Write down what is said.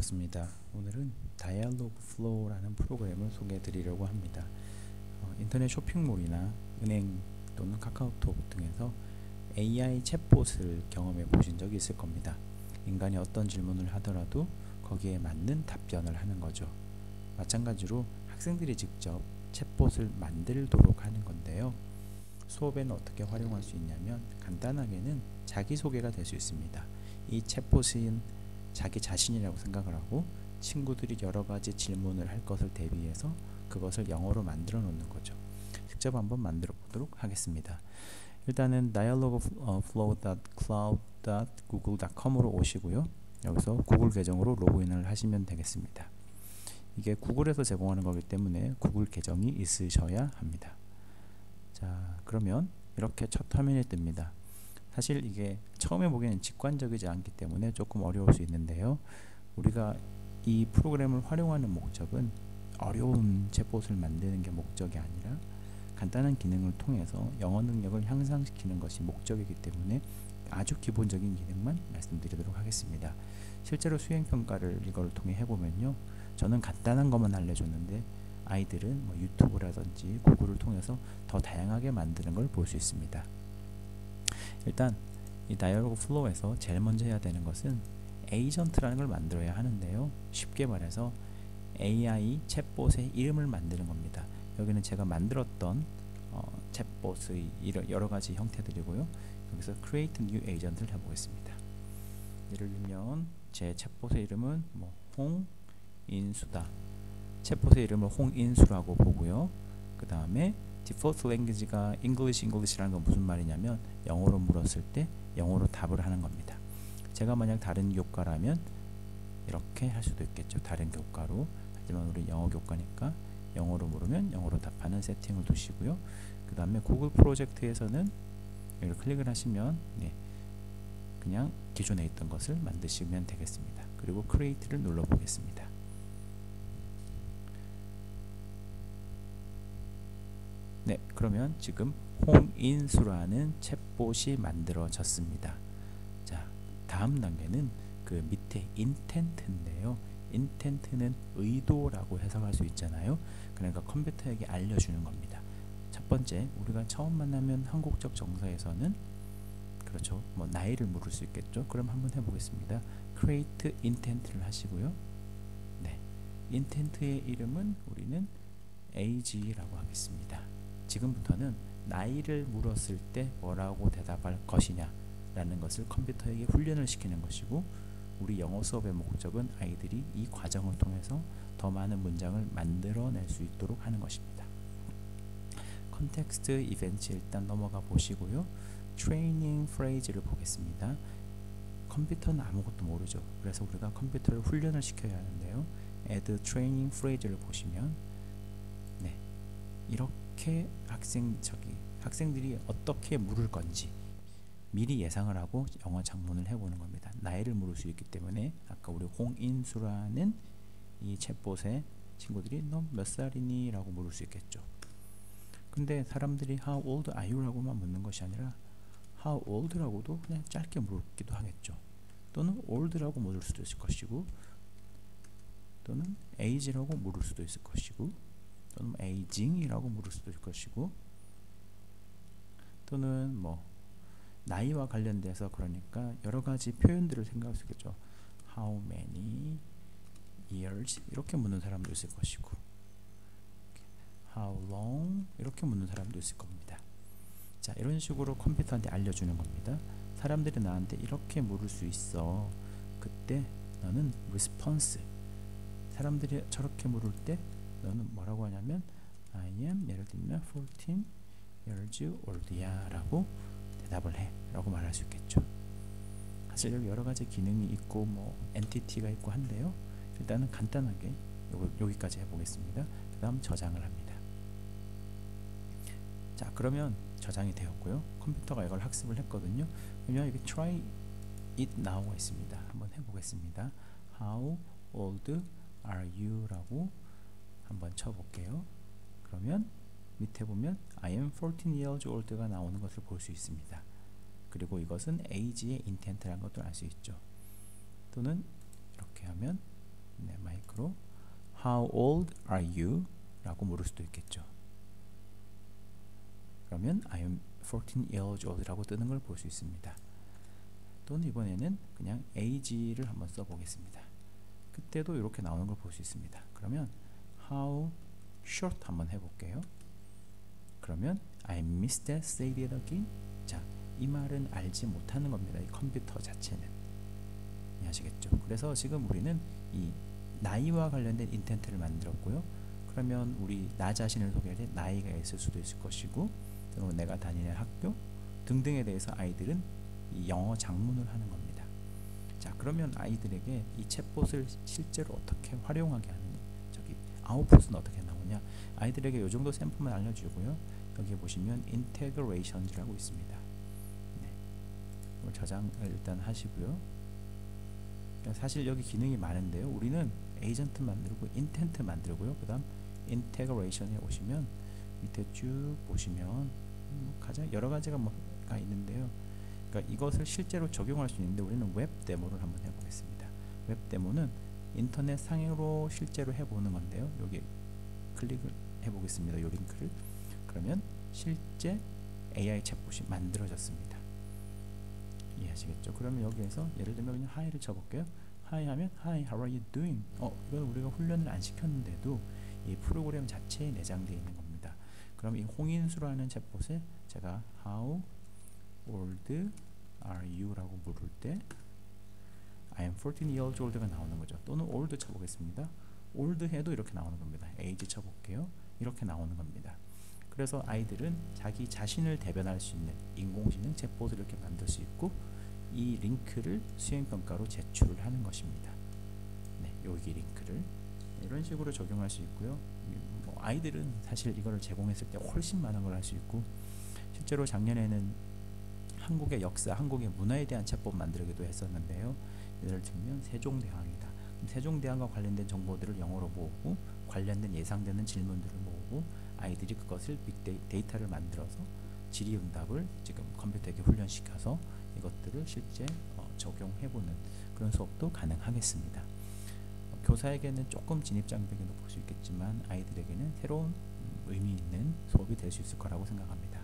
반갑습니다. 오늘은 Dialog Flow라는 프로그램을 소개해 드리려고 합니다. 인터넷 쇼핑몰이나 은행 또는 카카오톡 등에서 AI 챗봇을 경험해 보신 적이 있을 겁니다. 인간이 어떤 질문을 하더라도 거기에 맞는 답변을 하는 거죠. 마찬가지로 학생들이 직접 챗봇을 만들도록 하는 건데요. 수업에는 어떻게 활용할 수 있냐면 간단하게는 자기소개가 될 수 있습니다. 이 챗봇은 자기 자신이라고 생각을 하고 친구들이 여러가지 질문을 할 것을 대비해서 그것을 영어로 만들어 놓는 거죠. 직접 한번 만들어 보도록 하겠습니다. 일단은 dialogflow.cloud.google.com으로 오시고요. 여기서 구글 계정으로 로그인을 하시면 되겠습니다. 이게 구글에서 제공하는 거기 때문에 구글 계정이 있으셔야 합니다. 자, 그러면 이렇게 첫 화면이 뜹니다. 사실 이게 처음에 보기에는 직관적이지 않기 때문에 조금 어려울 수 있는데요. 우리가 이 프로그램을 활용하는 목적은 어려운 챗봇을 만드는 게 목적이 아니라 간단한 기능을 통해서 영어 능력을 향상시키는 것이 목적이기 때문에 아주 기본적인 기능만 말씀드리도록 하겠습니다. 실제로 수행평가를 이걸 통해 해보면요, 저는 간단한 것만 알려줬는데 아이들은 뭐 유튜브라든지 구글을 통해서 더 다양하게 만드는 걸 볼 수 있습니다. 일단 이 다이얼로그 플로우에서 제일 먼저 해야 되는 것은 에이전트라는 걸 만들어야 하는데요. 쉽게 말해서 AI 챗봇의 이름을 만드는 겁니다. 여기는 제가 만들었던 챗봇의 여러가지 형태들이고요. 여기서 Create New Agent를 해보겠습니다. 예를 들면 제 챗봇의 이름은 뭐 홍인수다. 챗봇의 이름을 홍인수라고 보고요. 그 다음에 디폴트 랭귀지가 English라는 건 무슨 말이냐면 영어로 물었을 때 영어로 답을 하는 겁니다. 제가 만약 다른 교과라면 이렇게 할 수도 있겠죠. 다른 교과로. 하지만 우리 영어 교과니까 영어로 물으면 영어로 답하는 세팅을 두시고요. 그 다음에 구글 프로젝트에서는 여기를 클릭을 하시면 그냥 기존에 있던 것을 만드시면 되겠습니다. 그리고 Create를 눌러 보겠습니다. 네, 그러면 지금 홍인수라는 챗봇이 만들어졌습니다. 자, 다음 단계는 그 밑에 intent인데요. intent는 의도라고 해석할 수 있잖아요. 그러니까 컴퓨터에게 알려주는 겁니다. 첫 번째, 우리가 처음 만나면 한국적 정서에서는 그렇죠, 뭐 나이를 물을 수 있겠죠. 그럼 한번 해보겠습니다. create intent를 하시고요. 네, intent의 이름은 우리는 age라고 하겠습니다. 지금부터는 나이를 물었을 때 뭐라고 대답할 것이냐 라는 것을 컴퓨터에게 훈련을 시키는 것이고, 우리 영어 수업의 목적은 아이들이 이 과정을 통해서 더 많은 문장을 만들어낼 수 있도록 하는 것입니다. 컨텍스트 이벤트 일단 넘어가 보시고요. 트레이닝 프레이즈를 보겠습니다. 컴퓨터는 아무것도 모르죠. 그래서 우리가 컴퓨터를 훈련을 시켜야 하는데요. add training phrase를 보시면 이렇게 학생들이 어떻게 물을 건지 미리 예상을 하고 영어 작문을 해보는 겁니다. 나이를 물을 수 있기 때문에 아까 우리 홍인수라는 이 챗봇의 친구들이 너 몇 살이니? 라고 물을 수 있겠죠. 근데 사람들이 How old are you? 라고만 묻는 것이 아니라 How old? 라고도 그냥 짧게 물기도 하겠죠. 또는 old라고 물을 수도 있을 것이고, 또는 age라고 물을 수도 있을 것이고, 또는 aging이라고 물을 수도 있을 것이고, 또는 뭐 나이와 관련돼서 그러니까 여러가지 표현들을 생각할 수 있겠죠. How many years 이렇게 묻는 사람도 있을 것이고, How long 이렇게 묻는 사람도 있을 겁니다. 자, 이런 식으로 컴퓨터한테 알려주는 겁니다. 사람들이 나한테 이렇게 물을 수 있어. 그때 너는 response, 사람들이 저렇게 물을 때 너는 뭐라고 하냐면 I am, 예를 들면 14 years old야 라고 대답을 해 라고 말할 수 있겠죠. 사실 여기 여러가지 기능이 있고 뭐 entity가 있고 한데요, 일단은 간단하게 여기까지 해보겠습니다. 그 다음 저장을 합니다. 자, 그러면 저장이 되었고요. 컴퓨터가 이걸 학습을 했거든요. 그러면 여기 try it now가 있습니다. 한번 해보겠습니다. How old are you? 라고 한번 쳐볼게요. 그러면 밑에 보면 I am 14 years old가 나오는 것을 볼 수 있습니다. 그리고 이것은 age의 intent라는 것도 알 수 있죠. 또는 이렇게 하면 네, 마이크로 How old are you? 라고 물을 수도 있겠죠. 그러면 I am 14 years old 라고 뜨는 걸 볼 수 있습니다. 또는 이번에는 그냥 age를 한번 써보겠습니다. 그때도 이렇게 나오는 걸 볼 수 있습니다. 그러면 how short 한번 해볼게요. 그러면 I missed that, say it again. 자, 이 말은 알지 못하는 겁니다. 이 컴퓨터 자체는. 이해하시겠죠? 그래서 지금 우리는 이 나이와 관련된 인텐트를 만들었고요. 그러면 우리 나 자신을 소개할 때 나이가 있을 수도 있을 것이고, 또는 내가 다니는 학교 등등에 대해서 아이들은 이 영어 장문을 하는 겁니다. 자, 그러면 아이들에게 이 챗봇을 실제로 어떻게 활용하게 하느냐, 저기 아웃풋은 어떻게 나오냐, 아이들에게 이 정도 샘플만 알려주고요. 여기 보시면 integrations라고 있습니다. 네, 이걸 저장을 일단 하시고요. 사실 여기 기능이 많은데요. 우리는 에이전트 만들고 인텐트 만들고요. 그 다음 integration에 오시면 밑에 쭉 보시면 가장 여러 가지가 뭐가 있는데요. 그러니까 이것을 실제로 적용할 수 있는데 우리는 웹 데모를 한번 해보겠습니다. 웹 데모는 인터넷 상으로 실제로 해보는 건데요. 여기 클릭을 해보겠습니다. 이 링크를. 그러면 실제 AI 챗봇이 만들어졌습니다. 이해하시겠죠? 그러면 여기에서 예를 들면 그냥 Hi를 쳐볼게요. Hi 하면 Hi, how are you doing? 이건 우리가 훈련을 안 시켰는데도 이 프로그램 자체에 내장되어 있는 겁니다. 그럼 이 홍인수라는 챗봇에 제가 How old are you? 라고 물을 때 I am 14 years old가 나오는 거죠. 또는 old 쳐보겠습니다. old 해도 이렇게 나오는 겁니다. age 쳐볼게요. 이렇게 나오는 겁니다. 그래서 아이들은 자기 자신을 대변할 수 있는 인공지능 챗봇을 이렇게 만들 수 있고, 이 링크를 수행평가로 제출을 하는 것입니다. 네, 여기 링크를 이런 식으로 적용할 수 있고요. 아이들은 사실 이거를 제공했을 때 훨씬 많은 걸 할 수 있고, 실제로 작년에는 한국의 역사, 한국의 문화에 대한 챗봇 만들기도 했었는데요. 예를 들면 세종대왕이다. 세종대왕과 관련된 정보들을 영어로 모으고 관련된 예상되는 질문들을 모으고 아이들이 그것을 빅데이터를 만들어서 질의응답을 지금 컴퓨터에게 훈련시켜서 이것들을 실제 적용해보는 그런 수업도 가능하겠습니다. 교사에게는 조금 진입장벽이 높을 수 있겠지만 아이들에게는 새로운 의미 있는 수업이 될 수 있을 거라고 생각합니다.